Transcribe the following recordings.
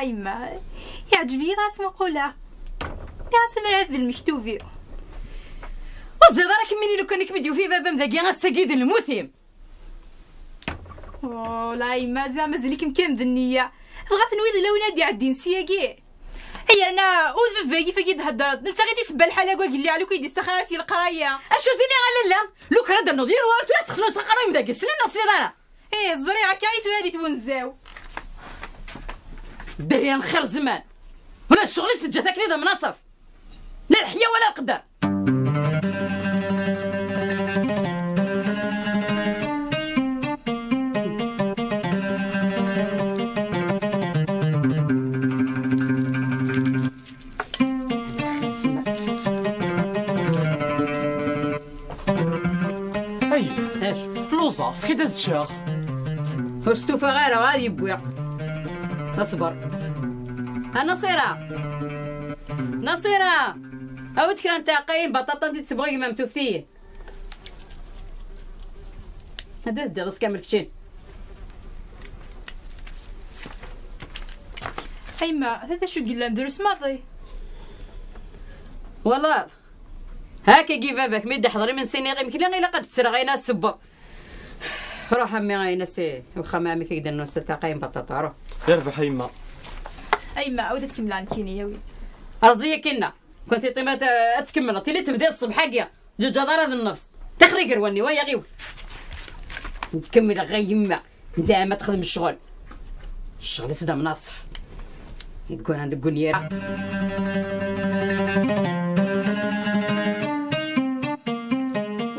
يا يما يعجبني ذات مقولة يا سمر هذا المكتوبي وزيد راك مني لو كان كبديو في بابا مذاكي غاساكيد الموثيم. لا يما زعما مازالك مكان ذنية تغاث نويض لو نادي عالدين سياكي هي انا اوز فاكي فاكي تهضرت انت غير تسبى الحاله قال لي على كيدي استخراتي القرايه اشو ديني على لا لو كان هذا نضير وارتو اسخنو سقراي مذاكي سنين نصلي دارا ايه الزريعه كايتو هذه تونزاو دريا الخير زمان ولا الشغل سجاتك لي ذا مناصف لا الحياه ولا القدر. في كده تشاخ وستوفى غيره غادي يبويا اصبر. نصيرة عاود كان تاقيم بطاطا انت تبغي ما متوفيه هذا الدرس كامل كشين. ايما هذا شو قلنا ندرس ماضي والله هاكي كيف باباك ميد حضري من سيني غير يمكن غير قد تسرى غينا السبه روح امي غينا سي وخمامي كيدير نص تاقيم بطاطا روح يربح يما. ايما عاودت كملان كيني يا ولد ارزيه كنا كنت طيبات تكمل تي تبدا الصبح حاجه جوج دار هذا النفس تخري قرواني ويا غيو نكمل غير يما انت ما تخدم الشغل سدا مناصف يكون عندك قنيره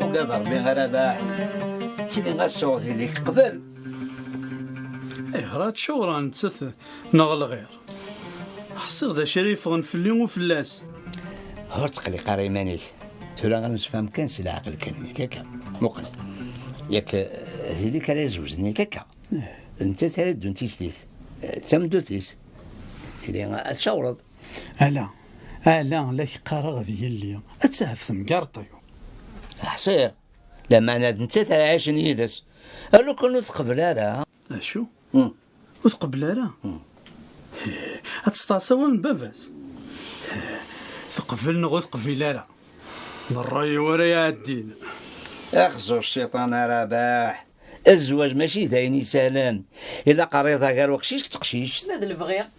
وقدر بين غرابة سيدي غاسوغ ليك قبل ايه راه تشورا نتث نغل غير حسر ذا شريف غنفلي وفلاس هو تقلي قاري مانيك ترى غنسفهم كان سي العقل كان ياك مقل ياك هذيك على زوجني كاكا انت ترد انت سديت تمدوتيس تيري تشورض الا لك قرار ديالي اتهف ثمقرطيو حسير لما انا انت تاع عايشين يدس قالوا كنو تقبل هذا اشو وتقبل هذا اتستعصون باباس تقبل نغوث قبيله الراي ورايا الدين اخزو الشيطان رباح الزواج ماشي دايني سهلان الا قريتها غير وقشيش تقشيش هذا البغية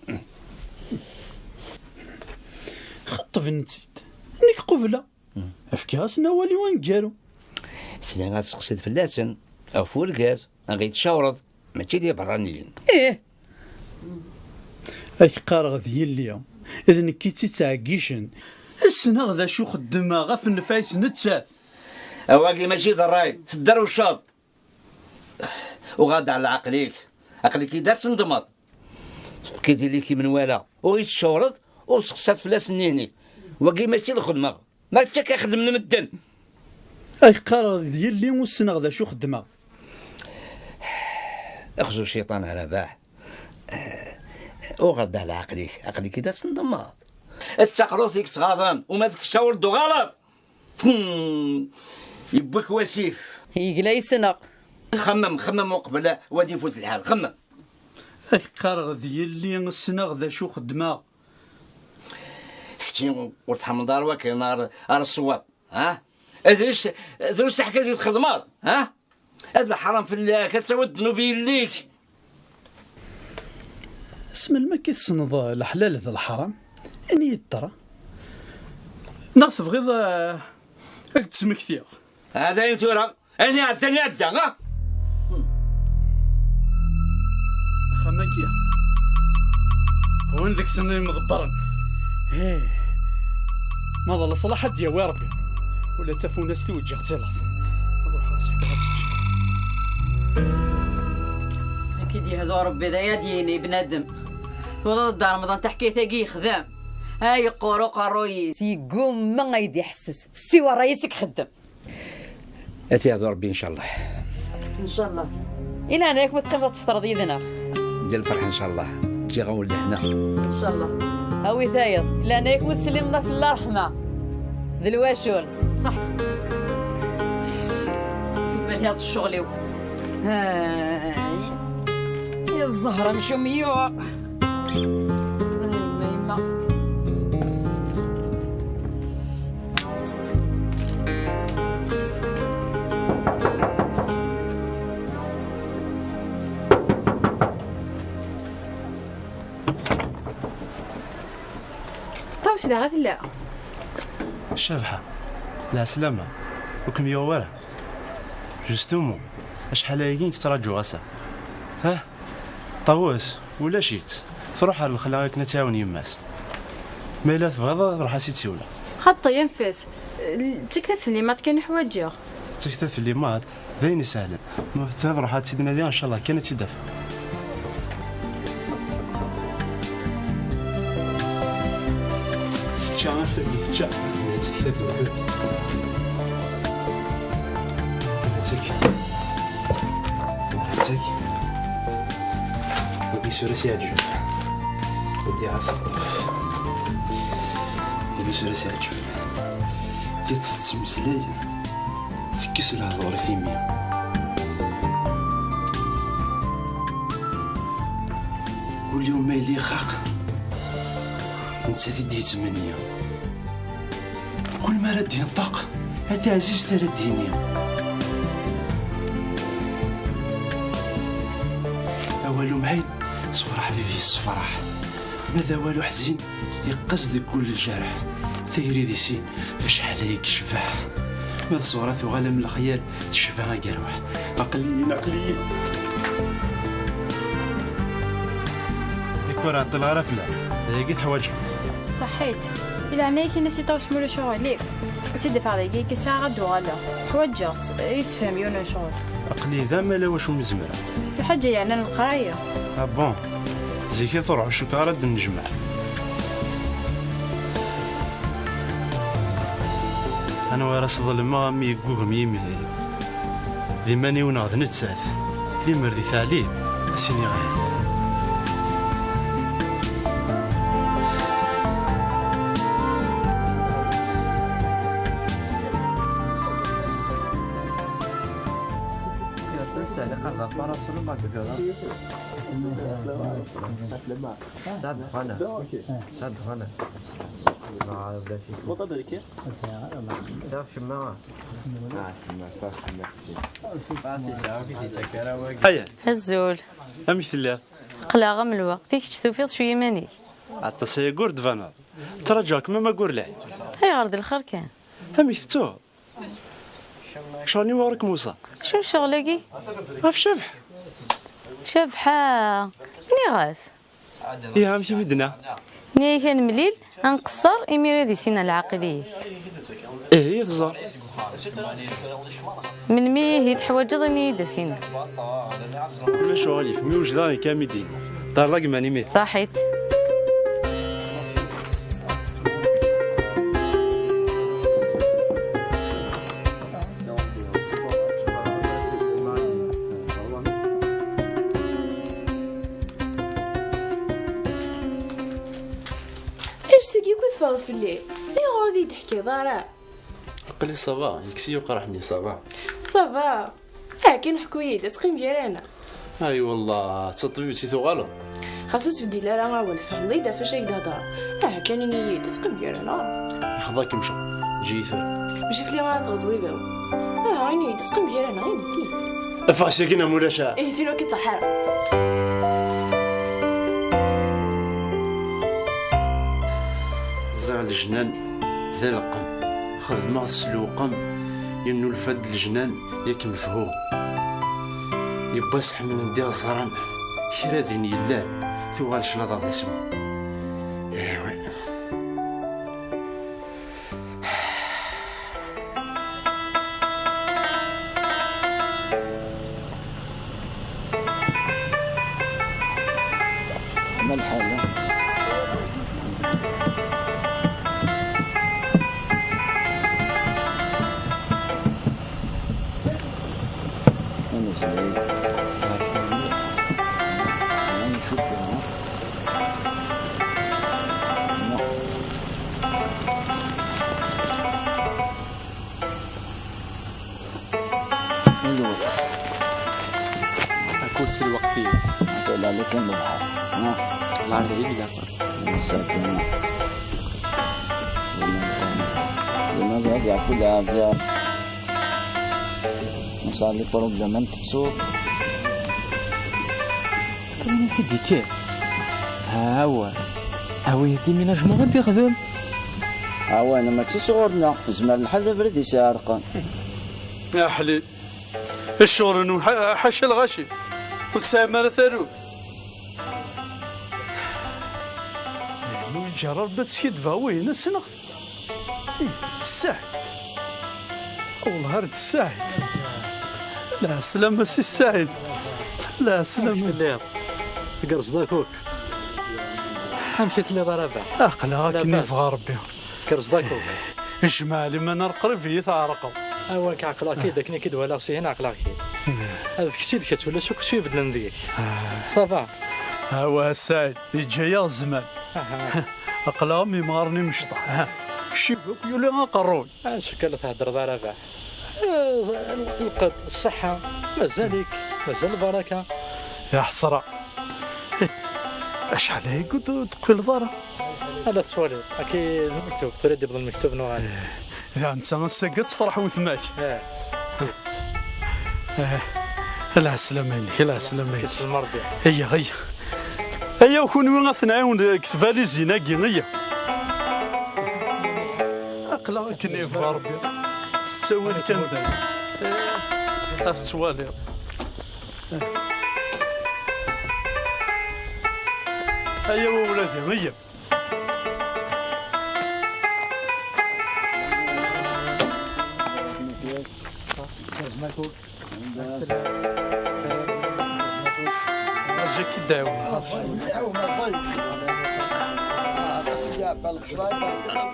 خطف نتيت نيك قبله افكاس نوالي وين جارو سيدي غتسقسيد فلاسن او فوركاز غيتشاورض ماشي ديال برانيين ايه اي قارغ ديالي اذا كيتي تعكيشن السنه غدا شو خدمها غا في النفايس نتسات اواكي ماشي ضراي تدار وشاط وغادا على عقليك دار تنضمط كيدير لي كي من والا وغيتشورض وسقسات فلاس نيني واكي ماشي الخدمه ما تا كيخدم المدن اي قرار ديالي والسنه غدا شو خدمها اخزو الشيطان على باح وغدا على عقليك دار تنضمط التقروسيك تغاضن وما تكشاور دو غلط يبوك وسيف يقلا يسنق خمم وقبل وادي يفوت الحال خمم اي قارغ ديالي السنه غدا شو خدمها اختي ورتحمل دار واكل نار الصواب ها دروس حكايه ديال الخدمات ها هذا حرام في الله كتود نوبين ليك اسم ما كيتصنض الحلال ذا الحرام اني يدرى ناقص بغيض هاك تسمكتيغ هذا ينتورا اني عداني عدا ها خماكيا وين ذاك السنه مضبرن ايه ما ظل صلاح حد يا ربي ولا تافو ناس توجه تلاص نروح راس فيك غتسجل اكيد يهدو ربي ذا ديالي بنادم والله الدار رمضان تحكي ثاقي خدام هاي قورو قرويس يقوم ما غيدي يحسس سوى رئيسك خدام اتي هذا ربي ان شاء الله إلا أنا ياك متقيم تفطر ضيدنا ديال الفرح ان شاء الله تجي غول لهنا ان شاء الله هاوي ثايض إلا أنا ياك متسلمنا في الله رحمة ذي الواشول صح بالي هاد الشغل هاي يا الزهرة مشو ميوع دابا. طاوش دا غات لا شابحة لا سلامة وكم يوره جوستومون شحال هايكين كتراجعو غاسا ها طاووس ولا شيت تروح على الخلا كنا تعاون يماس ما الا تبغض روح اسيتي ولا حتى ينفس تكتث لي ما كان حوايجي تكتف اللي مات ذيني سهلا ما تروح تسيدنا ديال ان شاء الله كانت تدافع شانسك تشا نتكلف نتك ودي سورسي عجب ودي عصطف ودي سورسي عجب تتمسلاي فكس الهضور ثيمية واليوم ما يلي خاق انت في دي 8 كل ما رد ينطق هذا عزيز ترى الدنيا أول معين صفرح في الصفرح ماذا والو حزين يقصد كل الجرح ثيري ذي سين شحال هيك شبح ماذا صورة وغالا من الخيال تشبه قروح عقليين يكبر عطل الغرف لا هيك تحواجهم صحيت إلا عناك نسيت وسمولو شغل تدفع عليك كي ساعة دوغالا حواجات يتفهم يونا شغل عقلي ذا ما لا واش مزمرة في حاجة يعني القراية بون زيكي تروح شكارة نجمع أنا وراس ظلمة مي يقوغم يمي ذي ماني وناض نتساث لي مرضي ثاليب أسيني غاية هيا الزول أمثل الله قلاغة من الوقت فيك تشوفيض شوية ماني عطا سيقور دفانا ترجاك ما قور لعي هاي غرد الخير كان أمثتو شاني وراك موسى شو شغلكي في شبح شبحة مني غاس يا همشي بدنا ني كان مليل انقصر امير هذه سينا العقلية إيه هي تزار من مي هي تحواجض اني داسينا كل شغالي في ميوجداني كاميدين دار لاك ماني ميت صحيت في الليل لي غردي تحكي ضارع قلي صباح يكسي وقرحني صباح صافا كي نحكو يدا تقيم جيرانا اي والله تطبيب سي ثغالو خاصو تبدي لا راه اول فهم ضيدا فاش يهضر كان يدا تقيم جيرانا يخضاك مشى جي ثور ماشي في لي غا تغزوي باو عيني يدا تقيم جيرانا عيني تي افاش كينا مولاشا ايه تي لو كي تصحر زعل الجنان ذا القم خدمة سلوقم ينو الفد الجنان ياك مفهوم يبا صح من ندير صران كرا ذين يلاه ثوال شلاضة ذا اسمو ايوا ما الحالة أكون في الوقت لا لكن البحر الله يرضي عليك مساكين لماذا يعفو العذاب نصلي بروبلم انت تصوت كاين سيدي كيف ها هو يدي من اجمع غادي يخدم انا ما تصغرنا زمان الحل برد يسارقن يا حليل الشغل حاشا الغشي والسامر ثروت جرب تسيد فاوين السنغ الساعد والله هرد الساعد لا سلام سي الساعد لا سلام الليل قرص ذاكوك مشيت لي ضربه اقلاك نفغى ربي قرص ذاكوك الجمال ما نرقر فيه تعرقوا اولك عقلاك كي كيد ولا سينا عقلاك هذاك الشيء اللي كتولى شو كشي بدل نديك صافا هو السعيد يجي الزمان اقلامي مارني مشطح شي يولي غنقرون شكل تهدر ضربه القد الصحه مازالك مازال البركه يا حسره اشحال هي قد تقول ضرب هذا سؤالي اكيد المكتوب تريد يبغى المكتوب نوعا يا انت نسقط تفرح وثماك لا سلامينك لا سلامينك المرضي هيا وكون وين غتنعاون كتفالي زيناكي هيا اقلا كني في ربي ستسوي كان افتوالي هيا ولادي هيا جاك يداوم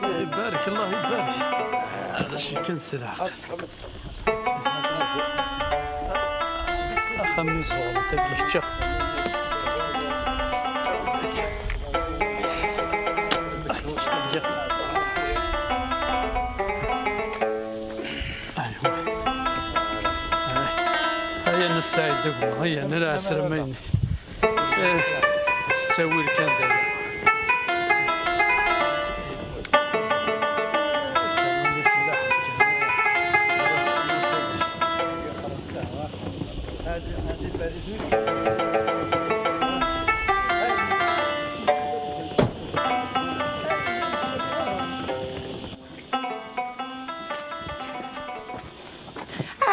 يبارك الله يبارك هذا شي كنسلع خمس زوال تاكل الشيخ هيا نسعيد دقوا هيا نرى سلميني تسوي الكان دابا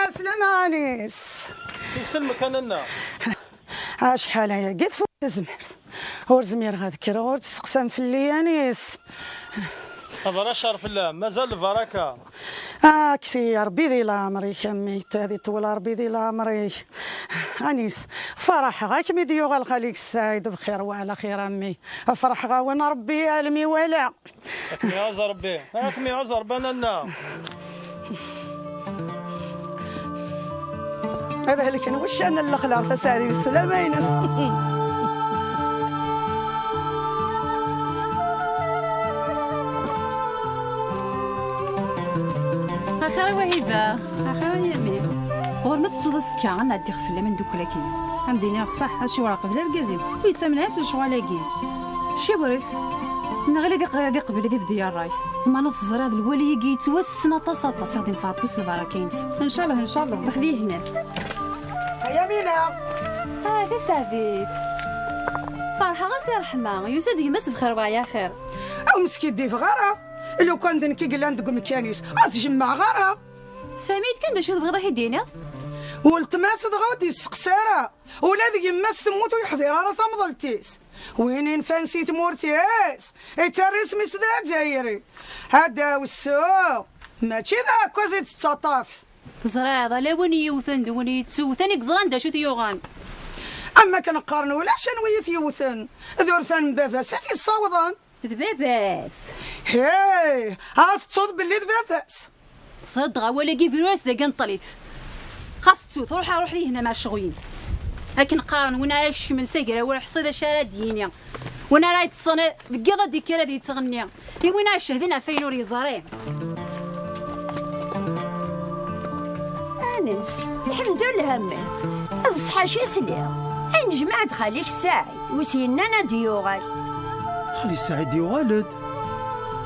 السلام انيس يسلمك انا شحال هي قد فوق زمرت هو زمير غادي كيرور تسقسم في اللي انيس هذا شرف الله مازال البركه كسي يا ربي ذي لامري كمي هذه طول ربي ذي لامري انيس فرح غا كمي ديو غالخليك السعيد بخير وعلى خير امي فرح غا وين ربي عالمي ولا يا عزر ربي هاكمي عزر بنانا هذا اللي كان وش انا الاخلاق تسعدي السلامين اخيرا وهيبه اخيرا يمي غور ما تصوض سكا غنعدي خفله من دوك لكن عندي الصح هادشي ورقه بلا الكازيم ويتمنعش شغالاكي شي ورث نغلي دي قبل دي بدي الراي ما نتزرى هذا الولي يتوسنا طاس غادي نفربوس البراكين ان شاء الله بحذيه هنا هيا مينا هذه سعديك فرحه غاسي رحمه يوسد يمس بخير ويا خير او مسكين دي في غاره لو كان دنكي قال عندك مكانيس غتجمع غاره سفهميت كان داش تبغي راهي دينا والتماس غادي السقساره ولا ذيك ماس تموت ويحضر راه ثمضلتيس وينين فانسي تمورتيس يترس مسدا جايري هذا والسوق ماشي ذاك كوزي تتطاف تزرع لا وين يوثن دون يتوثن يقزران دا شو تيوغان اما كنقارنوا ولا شنو يثيوثن ذورفان باباس هذه الصوضان ذباباس هاي تصود باللي ذباباس صدقه ولا كي فيروس ذا قنطليت خاص توث روح لي هنا مع الشغوين لكن قارن وانا راك من ساكره ولا حصيده شارادينيا وانا رايت الصنا القضا ديك هذه تغني وين الشهدين فينور يزارين انس الحمد لله همي الصحه شي سليها نجمع خليك ساعد وسينا نادي يوغال. خلي سعيد يوالد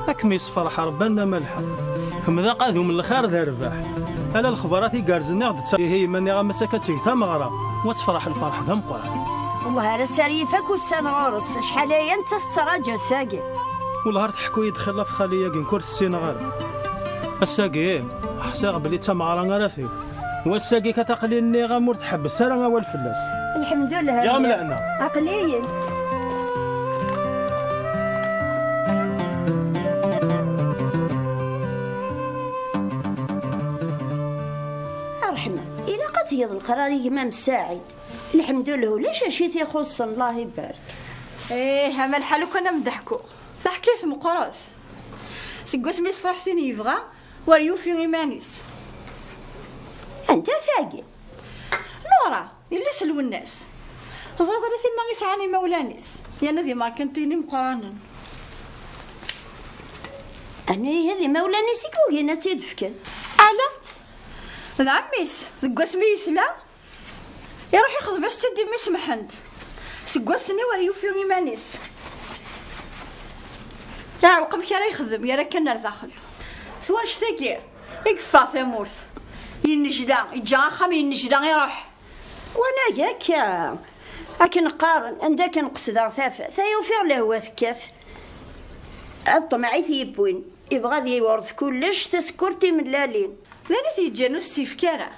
أكمي صفرح ربنا ملحق هم ذا قاذو من الخير ذا رباح على الخبرات يقارزني غد هي ماني غمسكتي ثمغرة وتفرح الفرح ذا مقرا. والله راه سريفك والسان غورس شحال هي انت تتراجع ساقي. والله تحكوا يدخل في خليه كين كرت السينغال الساقي حساغ بلي تمغرا غرافي والساقي كتقليني غامور تحبس راه اول فلاس. الحمد لله جا ملعنا عقليا. رحمة إلا قد يض القرار يما مساعد الحمد لله ولاش شي تيخص الله يبارك. ايه هما الحال كنا مضحكو ضحكيت مقراث سكوس مي صراحتين يبغى وريوفي ايمانيس. انت ثاقي نورا اللي سلو الناس زغرتي ما يسعاني مولانيس يا نادي ما كنتيني مقرانا. انا هذه مولانيس كوكينا تيدفكن على ذا عميس سكوس مي يسلا يروح ياخذ باش تدي ميس محند سكواسني وريوفي ايمانيس. يا عقب كي راه يخدم يا راه كنا لداخل سوا نشتاقي يقفا ثمورث ينجدا يجا خام ينجدا يروح. وانا ياك اكن قارن عندك نقصد ثافه ثيوفر له هو ثكاث الطمعي ثيبوين يبغى ذي يورث كلش تسكرتي من لالين ذاني ثيجانو ستيفكارا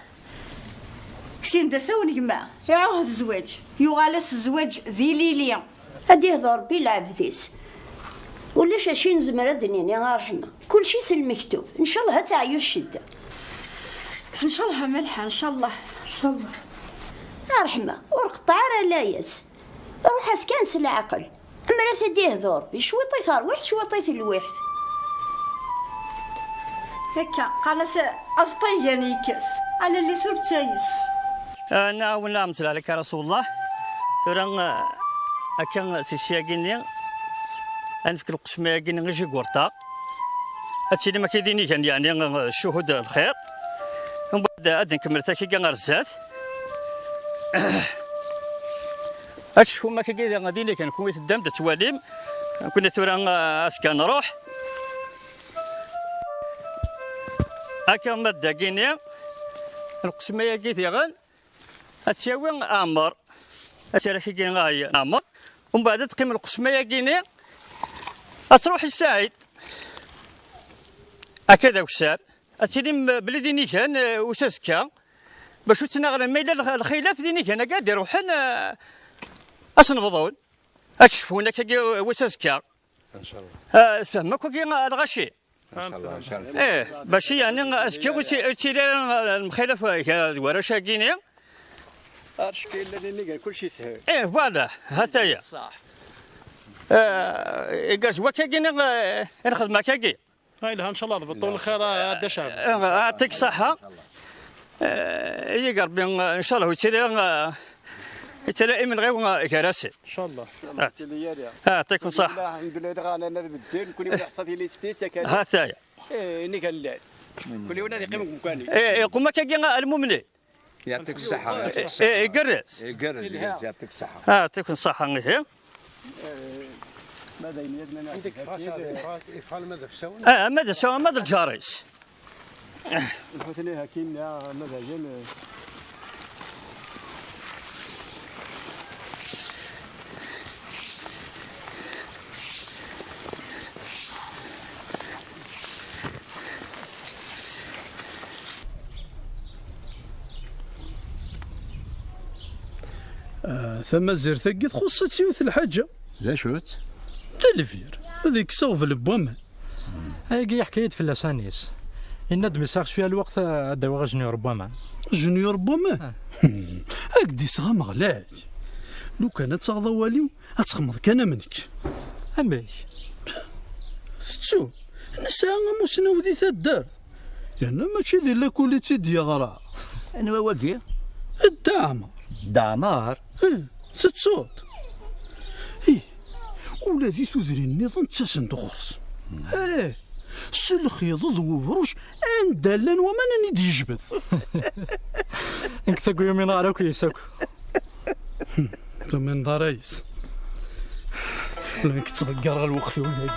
كسين دساون يما يعوه الزواج يغالس الزواج ذي ليليا هادي يهضر بيلعب ذيس ولاش اشي نزمر الدنيا يا رحمه كل شيء المكتوب ان شاء الله تعيو الشده ان شاء الله ملحه ان شاء الله ان شاء الله يا رحمه ورقطع راه لا ياس روح اسكان العقل اما لا تدي يهضر شويطي ثار واحد شويطي الواحد هكا قال اسطياني كاس على اللي صرت تايس. انا ولا مثل عليك يا رسول الله ثرا اكن سيشياكيني انفكر القسماكين غيجي قرطا هادشي اللي ما كيديني كان يعني الشهود الخير ومن بعد غادي نكمل حتى كي غنرزات هادشي هما كي غادي كنكون قدام تواليم كنا ثرا اسكان نروح هكا مادا كيني القسمية كي غن هتساوي عمر هتسالك كي غاي عمر ومن بعد تقيم القسمية كيني تروح السعيد هكذا وسار هتسلم بلديني كان وساسكا باش تنغر ميلا الخلاف ديني كان قاعد يروحن اسنبضون اشوفونا كي وساسكا ان شاء الله فهمك كي الغشي ايه باش يعني اسكو تيران المخالف ورشا كينيا الشكل اللي قال كل شيء سهل. ايه فوالا هاتايا صح. كاز وكاكينا الخدمه كاكي هاي لها ان شاء الله بالطول الخير هذا شعب. يعطيك الصحه. يا ربي ان شاء الله يتلاقي من غير كراسي. ان شاء الله. يعطيكم الصحه. الحمد لله انا بالدين كل يوم يحصل لي ستيس كان. هاتايا. اني قال لا. كل يوم يقيم مكاني. يقوم كاكي المؤمنين. يعطيك الصحة. يقرس. يقرس يعطيك الصحة. يعطيكم الصحة غير. ماذا يمدنا عندك يفعل ماذا في سوى؟ ماذا سوى ماذا الجاريس؟ نحوث ليها كينا ماذا جن ثم الزير ثقي تخص تسيوث الحاجة لا شوت تلفير هذيك صوف البوم هاي حكاية في اللسانيس الندم يساق شوية الوقت دواغ جونيور بوما جونيور بوما هكدي صغا مغلاج لو كانت صغا واليو هتخمض كان منك أمي ستو نساء موسنا ودي الدار يعني ماشي دي لا كوليتي ديا غرا انا واقي الدعمر دعمار ست صوت ايه ولا ذي تذري النظام تساسن دغرس ايه سلخي ضد وبروش اندلن وما نيد يجبث انك تقول يومين غاراك يساك من ضرايس ولا كنت تغير الوقت ولا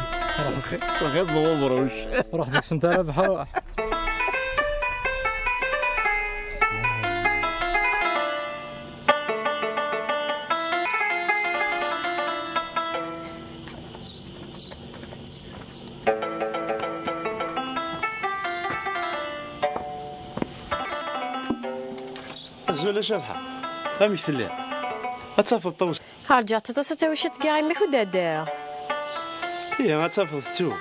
غير ضوبروش روح ديك انت رابح روح. الزولة شابحة غامي تلي أتفضل طوس رجعت تتسوي شت كاع ما كنت دايره. إيه ما تفضل تو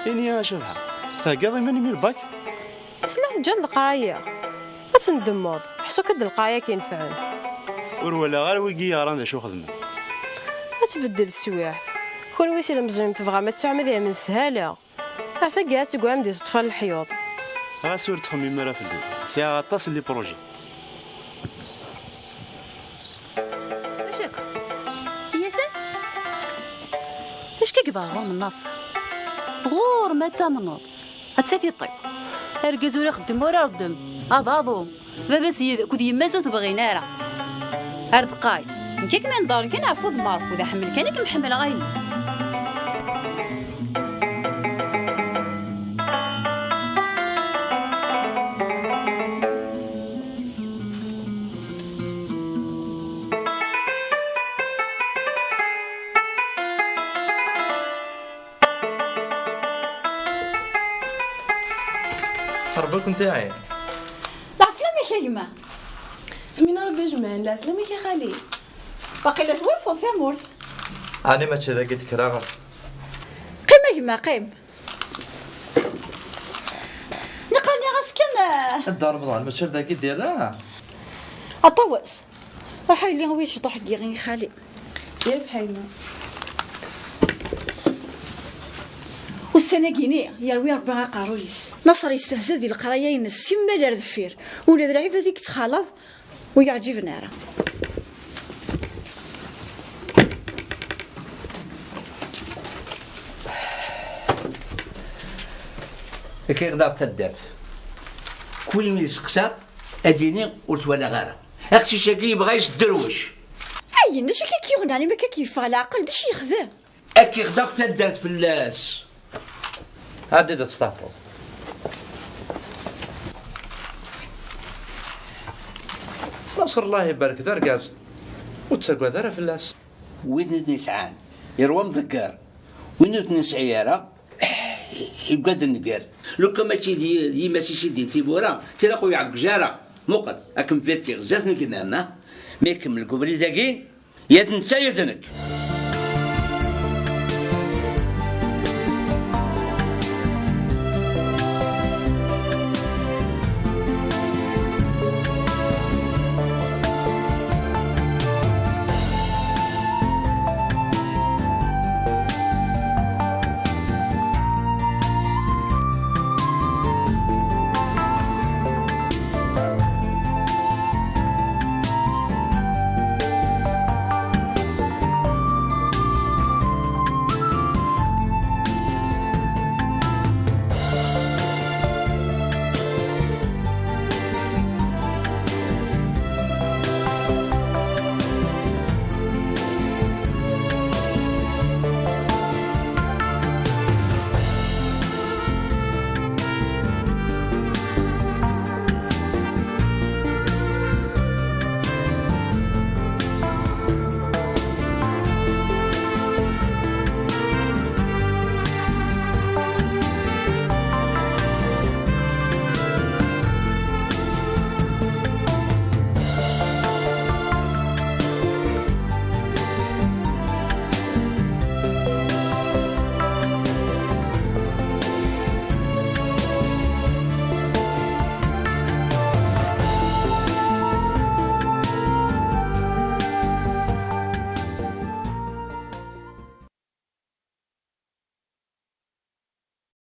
إني يا شابحة قاضي ماني من الباك سلاح جد القرايه أتندمر حسو كد القرايه كينفعن ولا غير ويجي راه شو خدمة تبدل السواح كون ويسير مزيان تبغى ما تعمل من سهاله عارفه كاع تقول عندي تطفى الحيوط غا سور تخمم مرا في الليل ساعة غطاس اللي بروجي اش كيكبر غور من الناس غور ما تمنض هتساتي الطيب اركز ولا خدم ولا ردم ابابو بابا سيد كود يماسو تبغينا راه ارتقاي كيك من دار كان عفوا مارك وذا حمل كانك محمل غايني حربك نتاعي لا سلامك يا جماعة من ربي جمان لا سلامك يا خالي باقي لا تولفوا ثمورت أنا ما تشذا قلت كراغة قيم يا جماعة قيم نقلني غاسكن الدار رمضان ما تشذا قلت ديرها أطوس وحي اللي هو يشطح كيغي خالي يا فحيمة والسنة كيني يا روي ربي غاقارويس نصر يستهزأ دي القرايه ينس سما لا دفير ولا ذا العيبه ذيك تخالط ويعجبنا راه كي غدا تدات كل من يسقسا اديني قلت ولا غاره اختي شاكي بغا يدروش اي ناش كيغناني ما كيف العقل داش يخدم اكي غدا تدات فلاس هادي تستفرض نصر الله يبارك درقاز وتسقى دار فلاس وين نسعان يروى مذكر وين نسعيارة يقعد النقار لو كما تيدي ماشي سيدي تيبورا تلاقوا يعق جاره مقل اكم فيرتي غزات نقدرنا ما يكمل قبل ذاكي يا تنسى يا ذنك